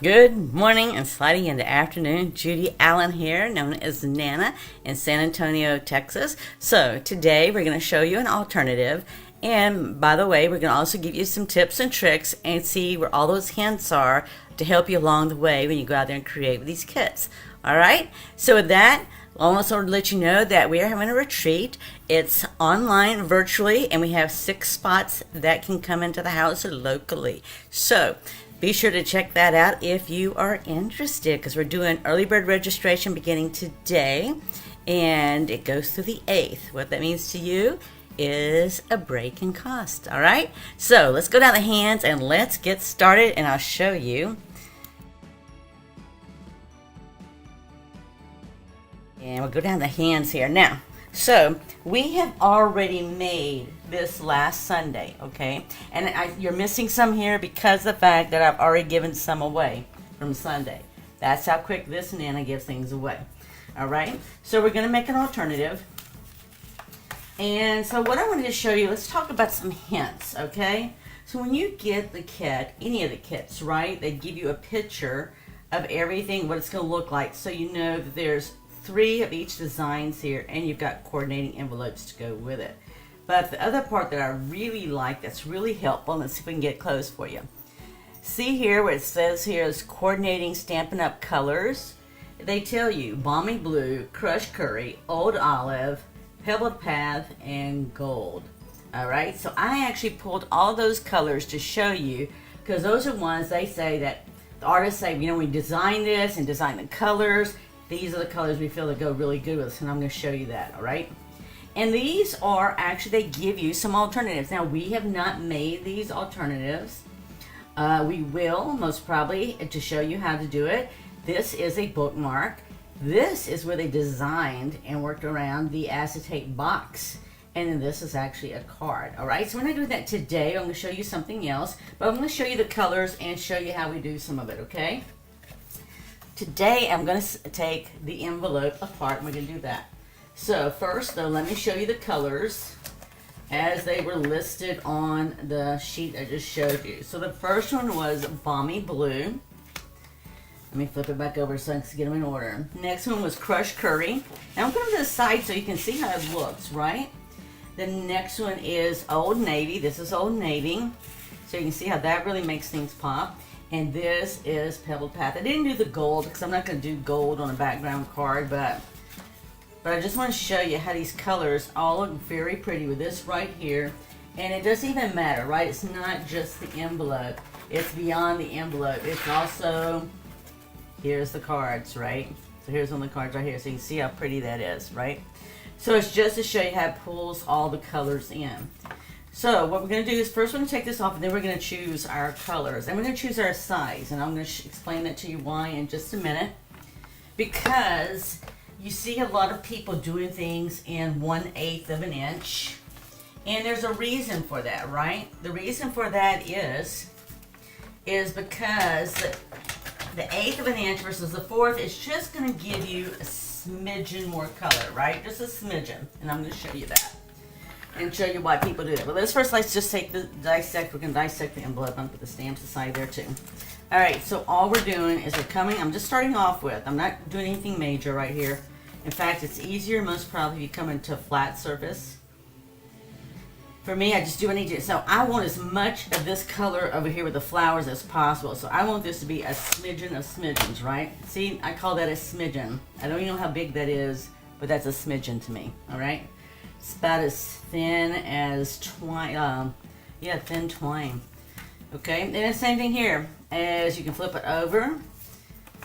Good morning and sliding into afternoon. Judy Allen here, known as Nana in San Antonio, Texas. So today we're going to show you an alternative. And by the way, we're going to also give you some tips and tricks and see where all those hints are to help you along the way when you go out there and create with these kits. All right. So with that, I also want to let you know that we are having a retreat. It's online virtually, and we have 6 spots that can come into the house locally. So be sure to check that out if you are interested, because we're doing early bird registration beginning today, and it goes through the 8th. What that means to you is a break in cost. All right. So let's go down the hands and let's get started, and I'll show you. And we'll go down the hands here. Now, so we have already made this last Sunday, okay? And you're missing some here because of the fact that I've already given some away from Sunday. That's how quick this Nana gives things away. All right? So we're going to make an alternative. And so what I wanted to show you, let's talk about some hints, okay? So when you get the kit, any of the kits, right, they give you a picture of everything, what it's going to look like, so you know that there's 3 of each designs here, and you've got coordinating envelopes to go with it. But the other part that I really like that's really helpful, let's see if we can get close for you. See here where it says here is coordinating Stampin' Up! Colors. They tell you balmy blue, crushed curry, old olive, pebbled path, and gold. Alright, so I actually pulled all those colors to show you, because those are ones they say that the artists say, you know, we design this and design the colors. These are the colors we feel that go really good with us, and I'm going to show you that, all right? And these are actually, they give you some alternatives. Now, we have not made these alternatives. We will, most probably, to show you how to do it. This is a bookmark. This is where they designed and worked around the acetate box. And then this is actually a card, all right? So we're not doing that today. I'm going to show you something else, but I'm going to show you the colors and show you how we do some of it, okay? Today, I'm going to take the envelope apart, and we're going to do that. So first, though, let me show you the colors as they were listed on the sheet I just showed you. So the first one was balmy blue. Let me flip it back over so I can get them in order. Next one was crushed curry. Now I'm putting them to the side so you can see how it looks, right? The next one is Old Navy. This is Old Navy. So you can see how that really makes things pop. And this is Pebbled Path. I didn't do the gold because I'm not going to do gold on a background card, but I just want to show you how these colors all look very pretty with this right here. And it doesn't even matter, right? It's not just the envelope. It's beyond the envelope. It's also, here's the cards, right? So here's one of the cards right here. So you can see how pretty that is, right? So it's just to show you how it pulls all the colors in. So what we're going to do is first we're going to take this off, and then we're going to choose our colors. And we're going to choose our size. And I'm going to explain that to you why in just a minute. Because you see a lot of people doing things in 1/8 of an inch. And there's a reason for that, right? The reason for that is because the 1/8 of an inch versus the 1/4 is just going to give you a smidgen more color, right? Just a smidgen. And I'm going to show you that. And show you why people do that. But let's just take the dissect. We're going to dissect the envelope. I'm going to put the stamps aside there too. All right, so all we're doing is I'm just starting off with, I'm not doing anything major right here. In fact, it's easier most probably if you come into a flat surface. For me, I just do what I need to. So I want as much of this color over here with the flowers as possible. So I want this to be a smidgen of smidgens, right? See, I call that a smidgen. I don't even know how big that is, but that's a smidgen to me, all right? It's about as thin as twine, thin twine. Okay, and the same thing here. As you can flip it over,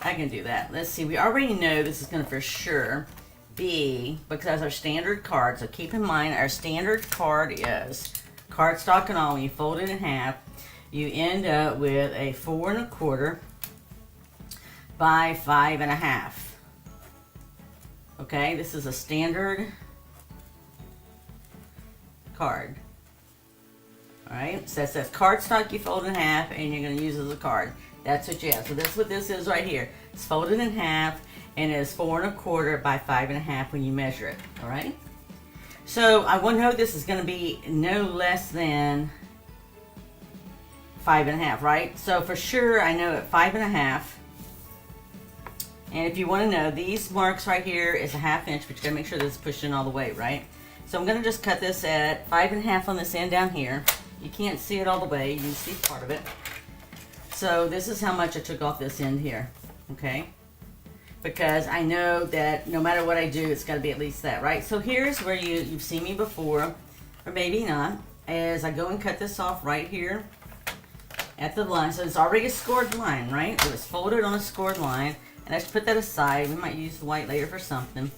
I can do that. Let's see, we already know this is going to for sure be, because our standard card, so keep in mind our standard card is cardstock and all. When you fold it in half, you end up with a 4 1/4 by 5 1/2. Okay, this is a standard card. Alright, so that says cardstock you fold in half, and you're going to use as a card. That's what you have. So that's what this is right here. It's folded in half, and it is 4 1/4 by 5 1/2 when you measure it. Alright? So I want to know this is going to be no less than 5.5, right? So for sure, I know at 5.5. And if you want to know, these marks right here is a 1/2 inch, but you gotta make sure this is pushed in all the way, right? So I'm gonna just cut this at 5.5 on this end down here. You can't see it all the way, you can see part of it. So this is how much I took off this end here, okay? Because I know that no matter what I do, it's gotta be at least that, right? So here's where you've seen me before, or maybe not, as I go and cut this off right here at the line. So it's already a scored line, right? It was folded on a scored line. And I just put that aside. We might use the white later for something.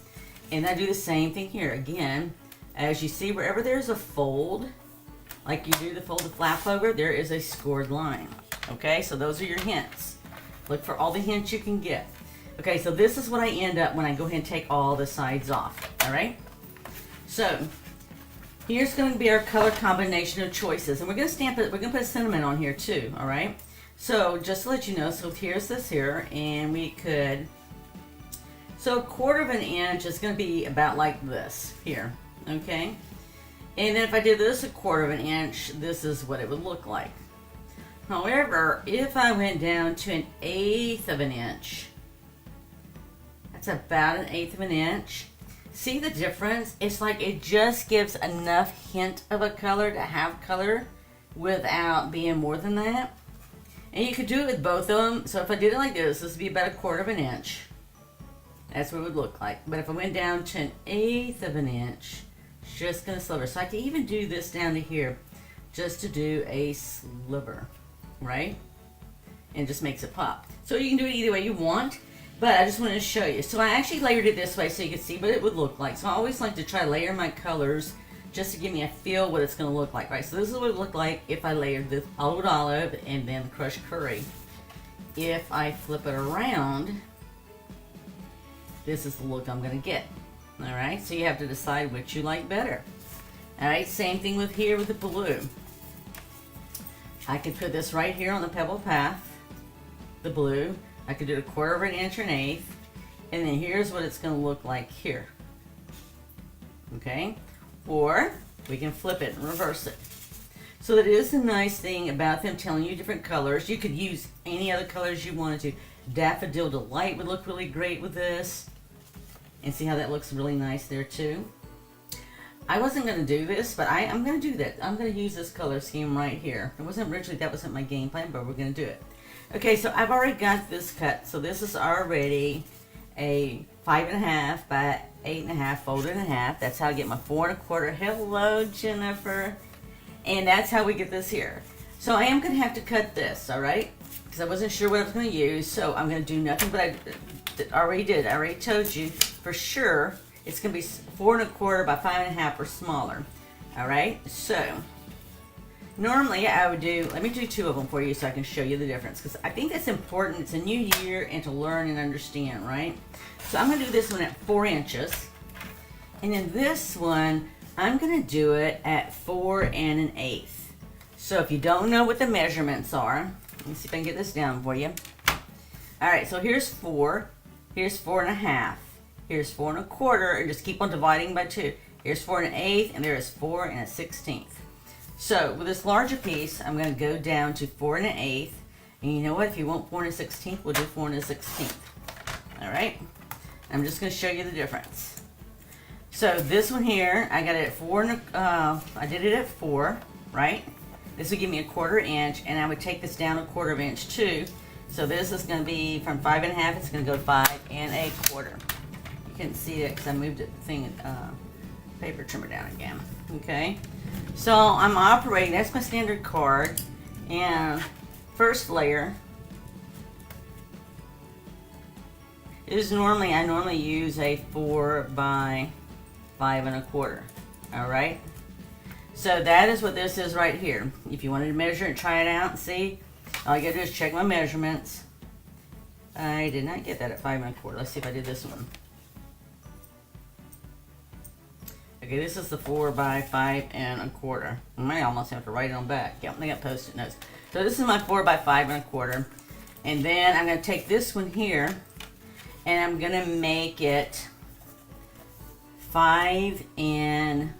And I do the same thing here. Again, as you see, wherever there's a fold, like you do the folded flap over, there is a scored line. Okay, so those are your hints. Look for all the hints you can get. Okay, so this is what I end up when I go ahead and take all the sides off. All right? So, here's going to be our color combination of choices. And we're going to stamp it. We're going to put a sentiment on here too. All right? So just to let you know, so here's this here, and we could, so 1/4 of an inch is going to be about like this here, okay? And then if I did this 1/4 of an inch, this is what it would look like. However, if I went down to 1/8 of an inch, that's about 1/8 of an inch. See the difference? It's like it just gives enough hint of a color to have color without being more than that. And you could do it with both of them. So if I did it like this would be about 1/4 of an inch. That's what it would look like. But if I went down to 1/8 of an inch, it's just going to sliver. So I can even do this down to here just to do a sliver, right? And it just makes it pop. So you can do it either way you want, but I just wanted to show you. So I actually layered it this way so you could see what it would look like. So I always like to try to layer my colors just to give me a feel what it's going to look like, right? So this is what it would look like if I layered the olive and then the crushed curry. If I flip it around, this is the look I'm going to get. All right, so you have to decide which you like better. All right, same thing with here with the blue. I could put this right here on the pebble path, the blue. I could do it 1/4 of an inch or 1/8, and then here's what it's going to look like here. Okay. Or we can flip it and reverse it. So that is the nice thing about them telling you different colors. You could use any other colors you wanted to. Daffodil Delight would look really great with this. And see how that looks really nice there too. I wasn't going to do this, but I'm going to do that. I'm going to use this color scheme right here. It wasn't originally, that wasn't my game plan, but we're going to do it. Okay, so I've already got this cut. So this is already a 5.5 by 8.5 folded in half. That's how I get my 4 1/4. Hello, Jennifer. And that's how we get this here. So I am going to have to cut this, all right? Because I wasn't sure what I was going to use. So I'm going to do nothing but I already did. I already told you for sure it's going to be 4 1/4 by 5.5 or smaller. All right? So normally I would do, let me do 2 of them for you so I can show you the difference. Because I think that's important. It's a new year and to learn and understand, right? So I'm going to do this one at 4 inches. And then this one, I'm going to do it at 4 1/8. So if you don't know what the measurements are, let me see if I can get this down for you. All right, so here's 4. Here's 4 1/2. Here's 4 1/4, and just keep on dividing by 2. Here's 4 1/8, and there is 4 1/16. So with this larger piece, I'm going to go down to 4 1/8. And you know what? If you want 4 1/16, we'll do 4 1/16. All right? I'm just going to show you the difference. So this one here, I got it at 4. I did it at 4, right? This would give me a 1/4 inch, and I would take this down a 1/4 inch too. So this is going to be from 5 1/2. It's going to go to 5 1/4. You can't see it because I moved the thing, paper trimmer down again. Okay. So I'm operating. That's my standard card, and first layer is normally I normally use a 4 by 5 1/4. All right. So that is what this is right here. If you wanted to measure it, try it out and see. All you gotta do is check my measurements. I did not get that at 5 1/4. Let's see if I did this one. Okay, this is the 4 by 5 1/4. I might almost have to write it on back. Yeah, I got post-it notes. So this is my 4 by 5 1/4. And then I'm gonna take this one here and I'm gonna make it 5 and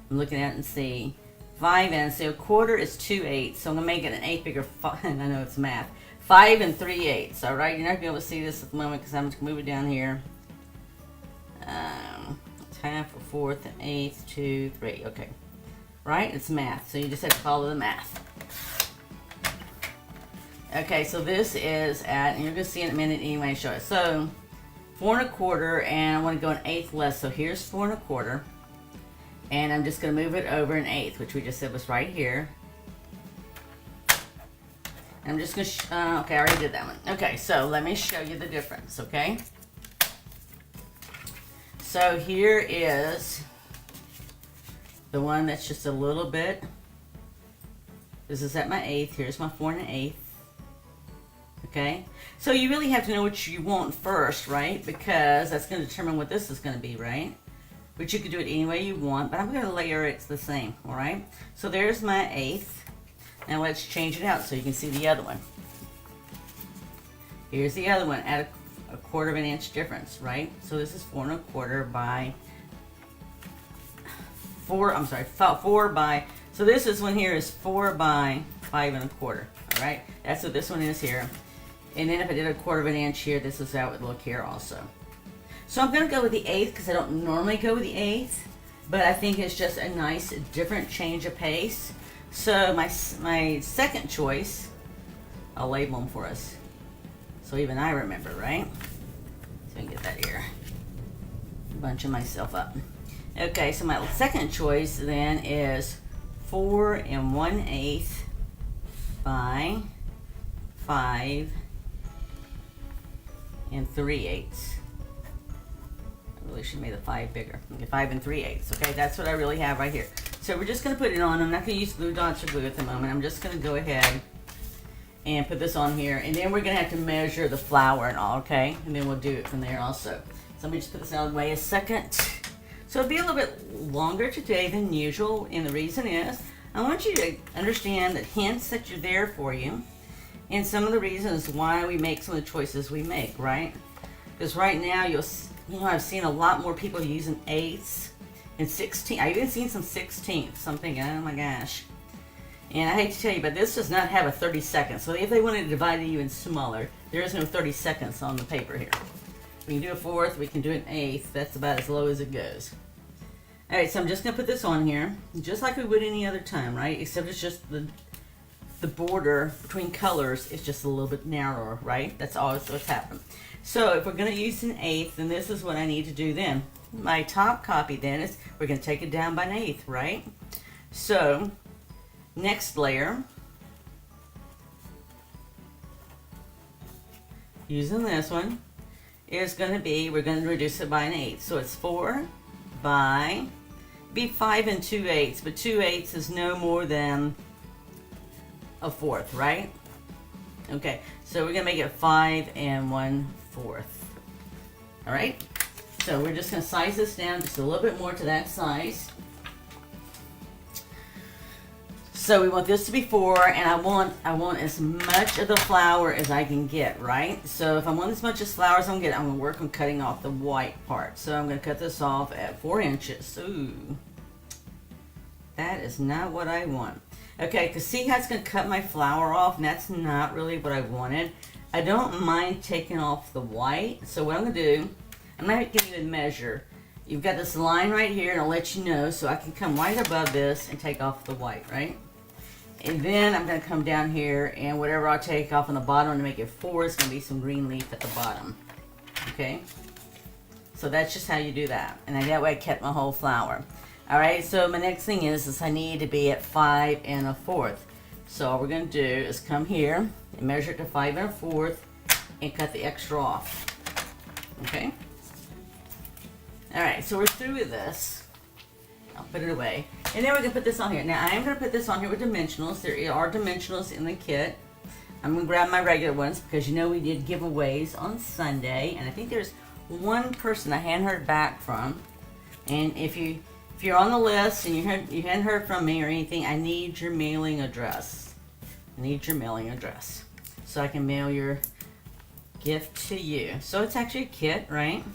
I'm looking at it and see 5 and so a quarter is 2/8. So I'm gonna make it an eighth bigger. I know it's math. 5 3/8. All right, you're not gonna be able to see this at the moment because I'm just gonna move it down here. It's half, a fourth, an eighth, 2, 3. Okay, right? It's math, so you just have to follow the math. Okay, so this is at, and you're gonna see in a minute anyway. Show it. So 4 1/4, and I want to go an eighth less. So here's 4 1/4. And I'm just going to move it over an eighth, which we just said was right here. And I'm just going to, okay, I already did that one. Okay, so let me show you the difference, okay? So here is the one that's just a little bit, this is at my eighth, here's my 4 1/8. Okay, so you really have to know what you want first, right? Because that's going to determine what this is going to be, right? But you can do it any way you want, but I'm going to layer it the same, all right? So there's my eighth. Now let's change it out so you can see the other one. Here's the other one at a 1/4 of an inch difference, right? So this is 4 1/4 by 4, I'm sorry, 4 by, so this is one here is 4 by 5 1/4, all right? That's what this one is here. And then if I did a 1/4 of an inch here, this is how it would look here also. So I'm going to go with the eighth because I don't normally go with the eighth, but I think it's just a nice different change of pace. So my second choice, I'll label them for us so even I remember, right? So I can get that here. Bunching myself up. Okay, so my second choice then is 4 1/8 by 5 3/8. I really should have made the 5 bigger. Okay, 5 3/8. Okay, that's what I really have right here. So we're just going to put it on. I'm not going to use glue dots or glue at the moment. I'm just going to go ahead and put this on here. And then we're going to have to measure the flour and all, okay? And then we'll do it from there also. So let me just put this out of the way a second. So it'll be a little bit longer today than usual. And the reason is, I want you to understand the hints that are there for you. And some of the reasons why we make some of the choices we make, right? Because right now, I've seen a lot more people using eighths and 16. I've even seen some 16ths. So I'm thinking, oh my gosh. And I hate to tell you, but this does not have a 30 seconds. So if they wanted to divide it even smaller, there is no 30 seconds on the paper here. We can do a fourth, we can do an eighth. That's about as low as it goes. All right, so I'm just going to put this on here, just like we would any other time, right? Except it's just the border between colors is just a little bit narrower, right? That's always what's happened. So if we're going to use an eighth, then this is what I need to do then. My top copy then is, we're going to take it down by an eighth, right? So, next layer, using this one, is going to be, we're going to reduce it by an eighth. So it's 4 by, be 5 2/8, but 2/8 is no more than a fourth, right? Okay, so we're going to make it 5 1/4. All right, so we're just going to size this down just a little bit more to that size. So we want this to be 4, and I want as much of the flour as I can get, right? So if I want as much as flour as I'm going to work on cutting off the white part. So I'm going to cut this off at 4 inches. Ooh, that is not what I want. Okay, because see how it's going to cut my flour off, and that's not really what I wanted. I don't mind taking off the white. So what I'm going to do, I'm not going to even measure. You've got this line right here, and I'll let you know, so I can come right above this and take off the white, right? And then I'm going to come down here, and whatever I take off on the bottom to make it 4 is going to be some green leaf at the bottom. Okay? So that's just how you do that. And that way I kept my whole flour. Alright, so my next thing is I need to be at 5 1/4. So all we're going to do is come here and measure it to 5 1/4 and cut the extra off. Okay? Alright, so we're through with this. I'll put it away. And then we're going to put this on here. Now, I am going to put this on here with dimensionals. There are dimensionals in the kit. I'm going to grab my regular ones because you know we did giveaways on Sunday. And I think there's one person I hadn't heard back from. And if you're on the list and you hadn't heard from me or anything, I need your mailing address. I need your mailing address so I can mail your gift to you. So it's actually a kit, right?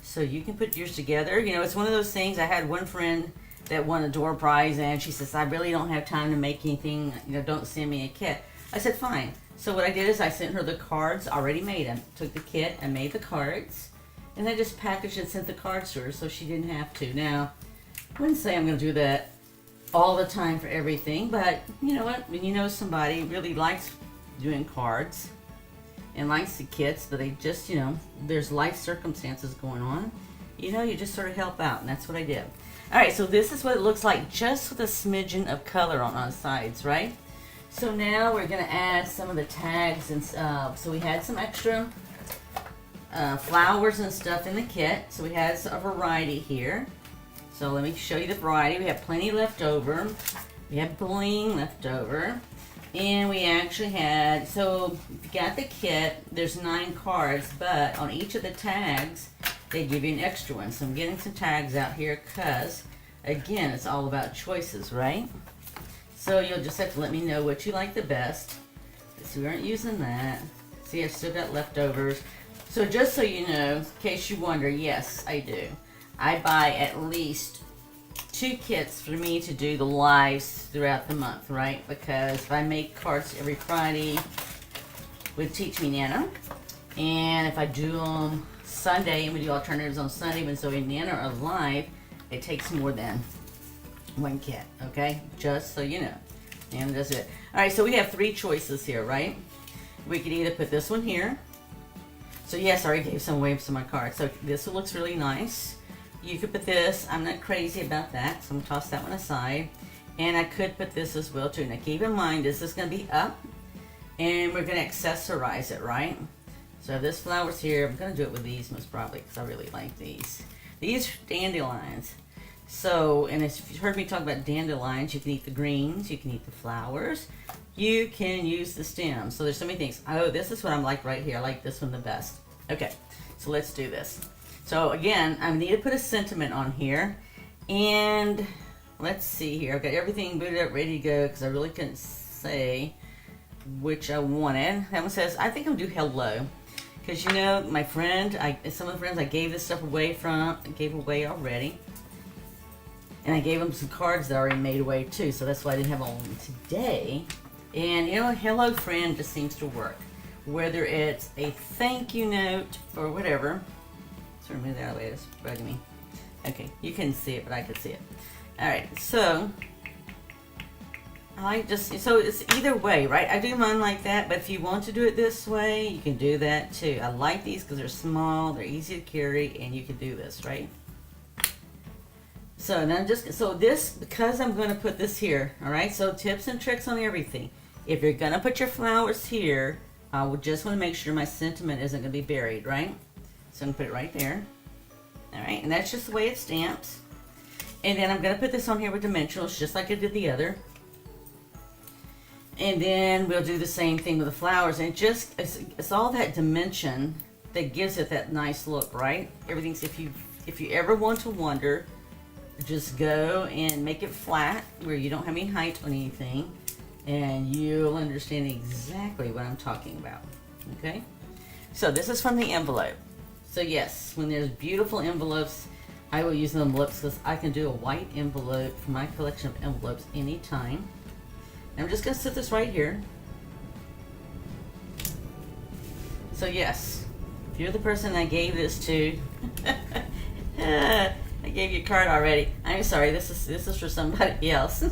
So you can put yours together. You know, it's one of those things. I had one friend that won a door prize, and she says, I really don't have time to make anything, don't send me a kit. I said, fine. So what I did is I sent her the cards already made. I took the kit and made the cards, and I just packaged and sent the cards to her so she didn't have to. Now, I wouldn't say I'm going to do that all the time for everything, but you know what? When you know somebody really likes doing cards and likes the kits, but they just, there's life circumstances going on, you just sort of help out, and that's what I did. All right, so this is what it looks like just with a smidgen of color on the sides, right? So now we're going to add some of the tags, and so we had some extra flowers and stuff in the kit, so we had a variety here. So let me show you the variety. We have plenty left over. We have bling left over. And we actually had, so if you got the kit, there's 9 cards, but on each of the tags, they give you an extra one. So I'm getting some tags out here because, again, it's all about choices, right? So you'll just have to let me know what you like the best. So we aren't using that. See, I've still got leftovers. So just so you know, in case you wonder, yes, I do. I buy at least 2 kits for me to do the lives throughout the month, right? Because if I make cards every Friday with Teach Me Nana, and if I do them Sunday, and we do alternatives on Sunday when Zoe and Nana are live, it takes more than 1 kit, okay? Just so you know. And that's it. All right, so we have 3 choices here, right? We could either put this one here. So yes, I already gave some away some of my cards. So this one looks really nice. You could put this. I'm not crazy about that, so I'm gonna toss that one aside. And I could put this as well too. Now keep in mind, this is gonna be up, and we're gonna accessorize it, right? So this flower's here. I'm gonna do it with these most probably because I really like these. These dandelions. So, and if you've heard me talk about dandelions, you can eat the greens, you can eat the flowers, you can use the stems. So there's so many things. Oh, this is what I'm like right here. I like this one the best. Okay, so let's do this. So again, I need to put a sentiment on here, and let's see here. I've got everything booted up, ready to go, because I really couldn't say which I wanted. That one says, I think I'm gonna do hello, because my friend, some of the friends I gave this stuff away from, I gave away already, and I gave them some cards that I already made away too. So that's why I didn't have all of them today. And hello friend just seems to work, whether it's a thank you note or whatever. Let's remove that out of the way, it's bugging me. Okay, you couldn't see it, but I could see it. Alright, so so it's either way, right? I do mine like that, but if you want to do it this way, you can do that too. I like these because they're small, they're easy to carry, and you can do this, right? So now because I'm going to put this here, alright? So tips and tricks on everything. If you're going to put your flowers here, I would just want to make sure my sentiment isn't going to be buried, right? So I'm going to put it right there. Alright, and that's just the way it stamps. And then I'm going to put this on here with dimensionals, just like I did the other. And then we'll do the same thing with the flowers. And it's all that dimension that gives it that nice look, right? Everything's, if you ever want to wonder, just go and make it flat where you don't have any height on anything, and you'll understand exactly what I'm talking about. Okay? So this is from the envelope. So yes, when there's beautiful envelopes, I will use the envelopes because I can do a white envelope for my collection of envelopes anytime. And I'm just going to sit this right here. So yes, if you're the person I gave this to, I gave you a card already. I'm sorry, this is for somebody else.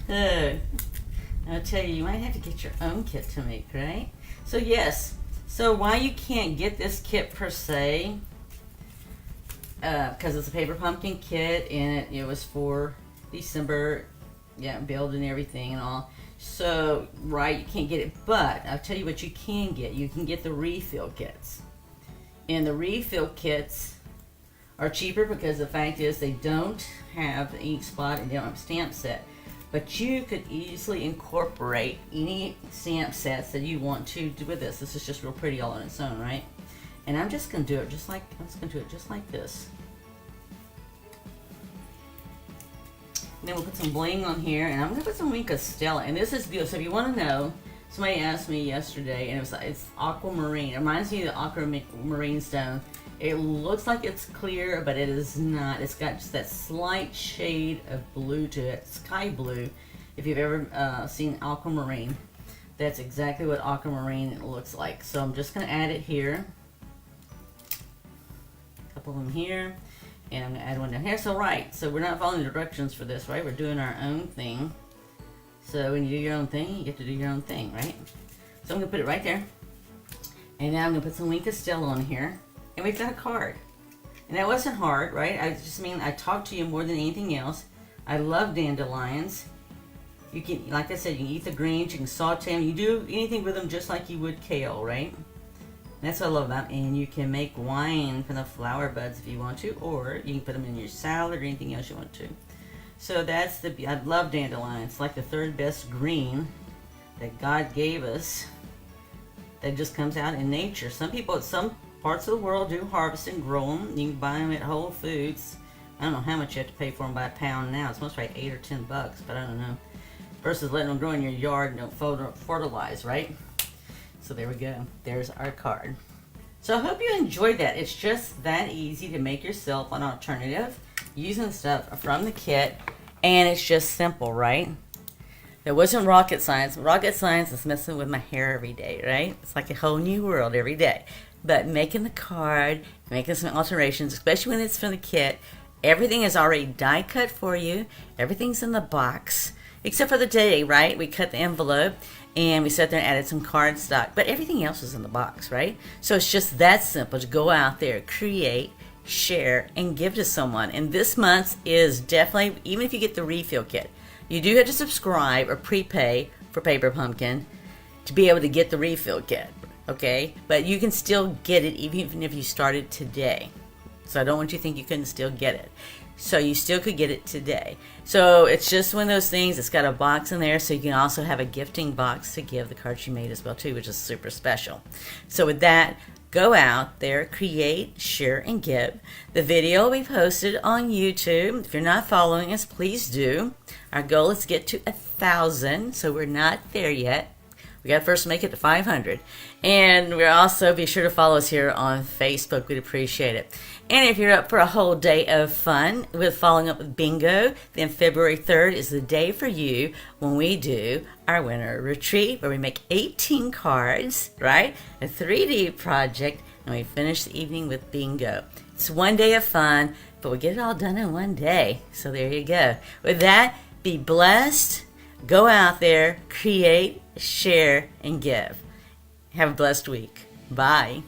I'll tell you, you might have to get your own kit to make, right? So yes, so why you can't get this kit per se, because it's a paper pumpkin kit, and it was for December, build and everything and all. So, right, you can't get it, but I'll tell you what you can get. You can get the refill kits. And the refill kits are cheaper because the fact is they don't have the ink spot and they don't have a stamp set. But you could easily incorporate any stamp sets that you want to do with this. This is just real pretty all on its own, right? And I'm just going to do it just like this. And then we'll put some bling on here, and I'm going to put some Wink Stella. And this is beautiful. So if you want to know, somebody asked me yesterday, and it's aquamarine. It reminds me of the aquamarine stone. It looks like it's clear, but it is not. It's got just that slight shade of blue to it, sky blue. If you've ever seen aquamarine, that's exactly what aquamarine looks like. So I'm just going to add it here. A couple of them here. And I'm going to add one down here. So so we're not following the directions for this, right? We're doing our own thing. So when you do your own thing, you get to do your own thing, right? So I'm going to put it right there. And now I'm going to put some Wink Stella on here. And we've got a card. And that wasn't hard, right? I talked to you more than anything else. I love dandelions. You can, like I said, you can eat the greens, you can saute them, you do anything with them just like you would kale, right? And that's what I love about them. And you can make wine from the flower buds if you want to, or you can put them in your salad or anything else you want to. So that's I love dandelions. It's like the third best green that God gave us that just comes out in nature. Some people at some parts of the world do harvest and grow them. You can buy them at Whole Foods. I don't know how much you have to pay for them by a pound now. It's mostly like $8 or $10, but I don't know. Versus letting them grow in your yard and don't fertilize, right? So there we go. There's our card. So I hope you enjoyed that. It's just that easy to make yourself an alternative using stuff from the kit, and it's just simple, right? It wasn't rocket science. Rocket science is messing with my hair every day, right? It's like a whole new world every day. But making the card, making some alterations, especially when it's from the kit, everything is already die cut for you. Everything's in the box. Except for the day, right? We cut the envelope and we sat there and added some cardstock. But everything else is in the box, right? So it's just that simple to go out there, create, share, and give to someone. And this month is definitely, even if you get the refill kit, you do have to subscribe or prepay for Paper Pumpkin to be able to get the refill kit, okay? But you can still get it even if you started today. So I don't want you to think you couldn't still get it. So you still could get it today. So it's just one of those things. It's got a box in there, so you can also have a gifting box to give the cards you made as well too, which is super special. So with that, go out there, create, share, and give. The video will be posted on YouTube. If you're not following us, please do. Our goal is to get to 1,000, so we're not there yet. We got to first make it to 500. And we're also, be sure to follow us here on Facebook. We'd appreciate it. And if you're up for a whole day of fun with following up with bingo, then February 3rd is the day for you when we do our winter retreat where we make 18 cards, right? A 3D project, and we finish the evening with bingo. It's one day of fun, but we get it all done in one day. So there you go. With that, be blessed. Go out there, create, share, and give. Have a blessed week. Bye.